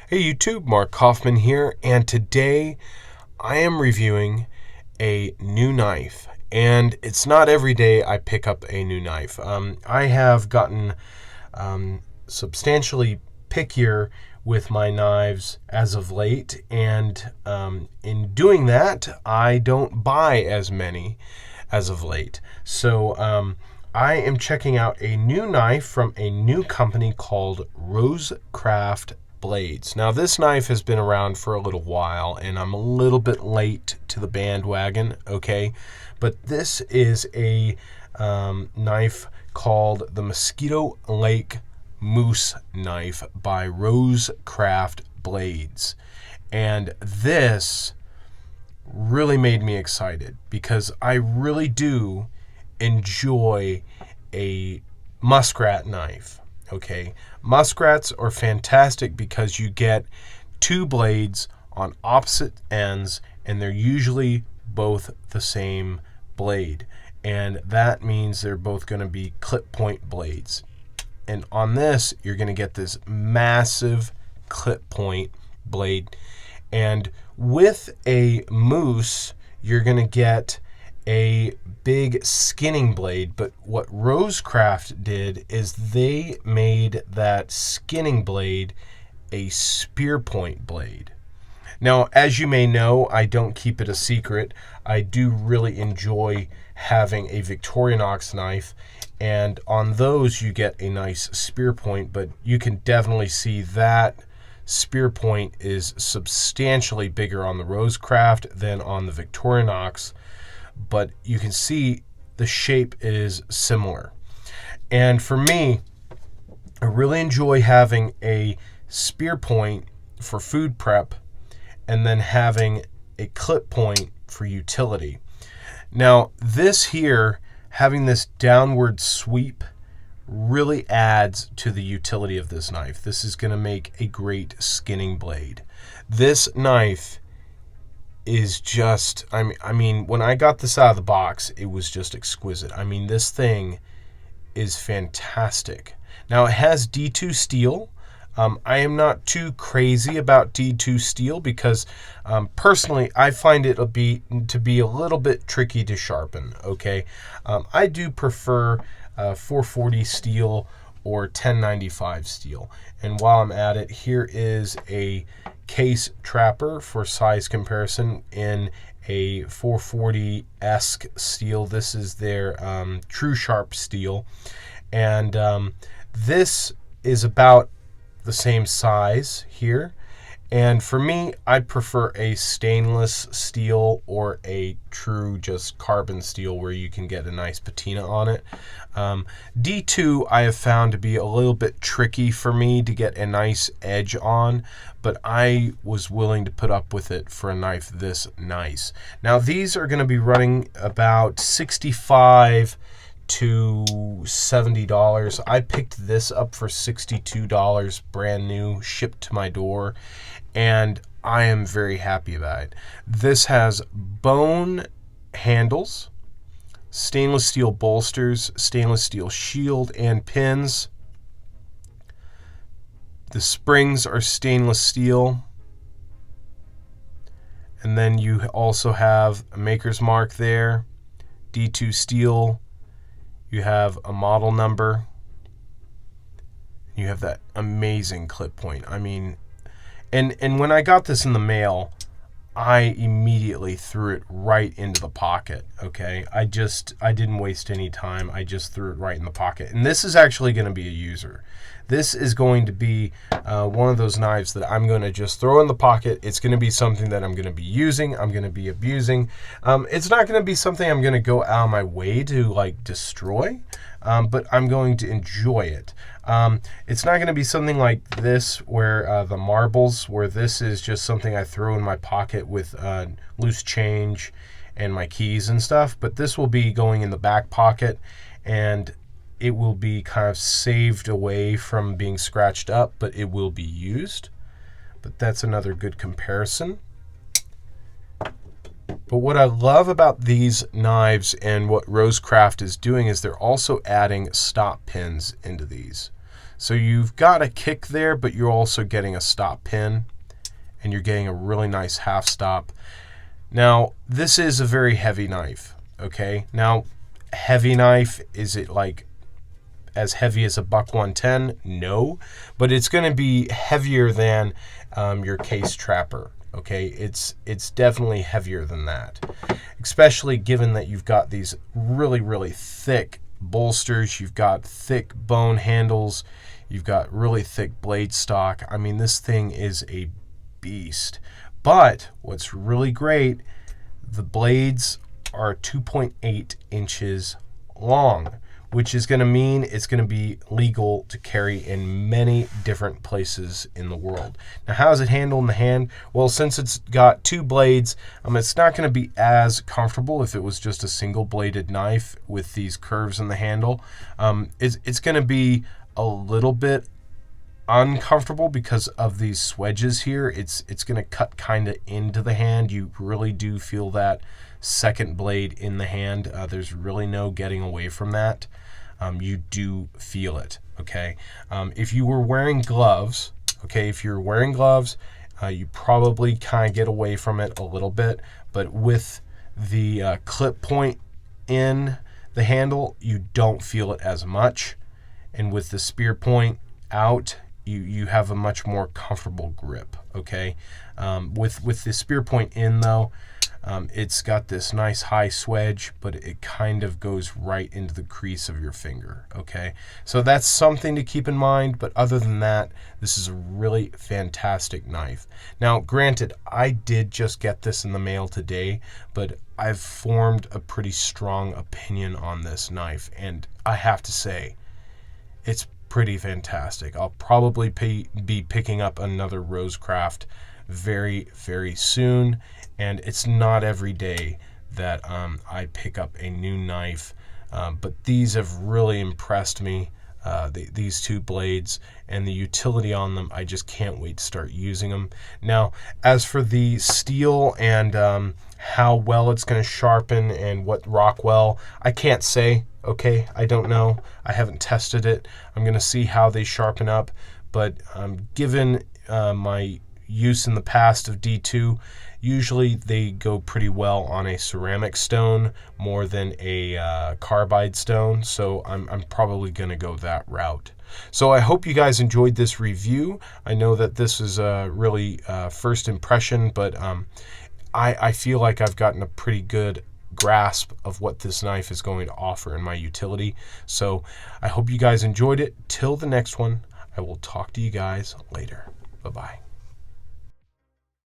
Hey YouTube, Mark Kaufman here, and today I am reviewing a new knife. And it's not every day I pick up a new knife. I have gotten substantially pickier with my knives as of late, and in doing that, I don't buy as many as of late. So I am checking out a new knife from a new company called RoseCraft blades. Now, this knife has been around for a little while, and I'm a little bit late to the bandwagon, okay? But this is a knife called the Mosquito Lake Moose knife by RoseCraft blades. And this really made me excited because I really do enjoy a muskrat knife. Okay, muskrats are fantastic because you get two blades on opposite ends, and they're usually both the same blade, and that means they're both going to be clip point blades. And on this, you're going to get this massive clip point blade, and with a moose, you're going to get a big skinning blade. But what RoseCraft did is they made that skinning blade a spear point blade. Now, as you may know, I don't keep it a secret. I do really enjoy having a Victorinox knife, and on those you get a nice spear point, but you can definitely see that spear point is substantially bigger on the RoseCraft than on the Victorinox. But you can see the shape is similar. And for me, I really enjoy having a spear point for food prep and then having a clip point for utility. Now, this here, having this downward sweep, really adds to the utility of this knife. This is going to make a great skinning blade. This knife is just, I mean, when I got this out of the box, it was just exquisite. I mean, this thing is fantastic. Now, it has D2 steel. I am not too crazy about D2 steel because personally, I find it to be a little bit tricky to sharpen, okay? I do prefer 440 steel or 1095 steel. And while I'm at it, here is a case trapper for size comparison in a 440-esque steel. This is their True Sharp steel, and this is about the same size here. And for me, I prefer a stainless steel or a true just carbon steel where you can get a nice patina on it. D2 I have found to be a little bit tricky for me to get a nice edge on, but I was willing to put up with it for a knife this nice. Now, these are going to be running about $65 to $70. I picked this up for $62 brand new, shipped to my door, and I am very happy about it. This has bone handles, stainless steel bolsters, stainless steel shield and pins. The springs are stainless steel. And then you also have a maker's mark there, D2 steel. You have a model number. You have that amazing clip point. I mean, and when I got this in the mail, I immediately threw it right into the pocket, okay? I didn't waste any time. I just threw it right in the pocket. And this is actually going to be a user. This is going to be one of those knives that I'm going to just throw in the pocket. It's going to be something that I'm going to be using. I'm going to be abusing. It's not going to be something I'm going to go out of my way to like destroy, but I'm going to enjoy it. It's not going to be something like this where the marbles, where this is just something I throw in my pocket with loose change and my keys and stuff, but this will be going in the back pocket, and it will be kind of saved away from being scratched up, but it will be used. But that's another good comparison. But what I love about these knives and what RoseCraft is doing is they're also adding stop pins into these. So you've got a kick there, but you're also getting a stop pin, and you're getting a really nice half stop. Now, this is a very heavy knife, okay? Now, heavy knife, is it like as heavy as a buck 110? No, but it's going to be heavier than your case trapper. Okay, it's definitely heavier than that, especially given that you've got these really thick bolsters, you've got thick bone handles, you've got really thick blade stock. I mean, this thing is a beast. But what's really great, the blades are 2.8 inches long, which is going to mean it's going to be legal to carry in many different places in the world. Now, how is it handled in the hand? Well, since it's got two blades, it's not going to be as comfortable if it was just a single bladed knife with these curves in the handle. It's going to be a little bit uncomfortable because of these swedges here. It's going to cut kind of into the hand. You really do feel that second blade in the hand. There's really no getting away from that. You do feel it, okay? If you were wearing gloves, okay, if you're wearing gloves, you probably kind of get away from it a little bit, but with the clip point in the handle, you don't feel it as much, and with the spear point out, you have a much more comfortable grip, okay? With the spear point in, though, it's got this nice high swedge, but it kind of goes right into the crease of your finger, okay? So that's something to keep in mind, but other than that, this is a really fantastic knife. Now, granted, I did just get this in the mail today, but I've formed a pretty strong opinion on this knife, and I have to say, it's pretty fantastic. I'll probably be picking up another RoseCraft very soon, and it's not every day that I pick up a new knife, but these have really impressed me. These two blades and the utility on them, I just can't wait to start using them. Now, as for the steel and how well it's going to sharpen and what rock well, I can't say, okay? I don't know. I haven't tested it. I'm going to see how they sharpen up, but given my use in the past of D2, usually they go pretty well on a ceramic stone more than a carbide stone, so I'm probably going to go that route. So I hope you guys enjoyed this review. I know that this is a really first impression, but I feel like I've gotten a pretty good grasp of what this knife is going to offer in my utility. So I hope you guys enjoyed it. Till the next one, I will talk to you guys later. Bye-bye.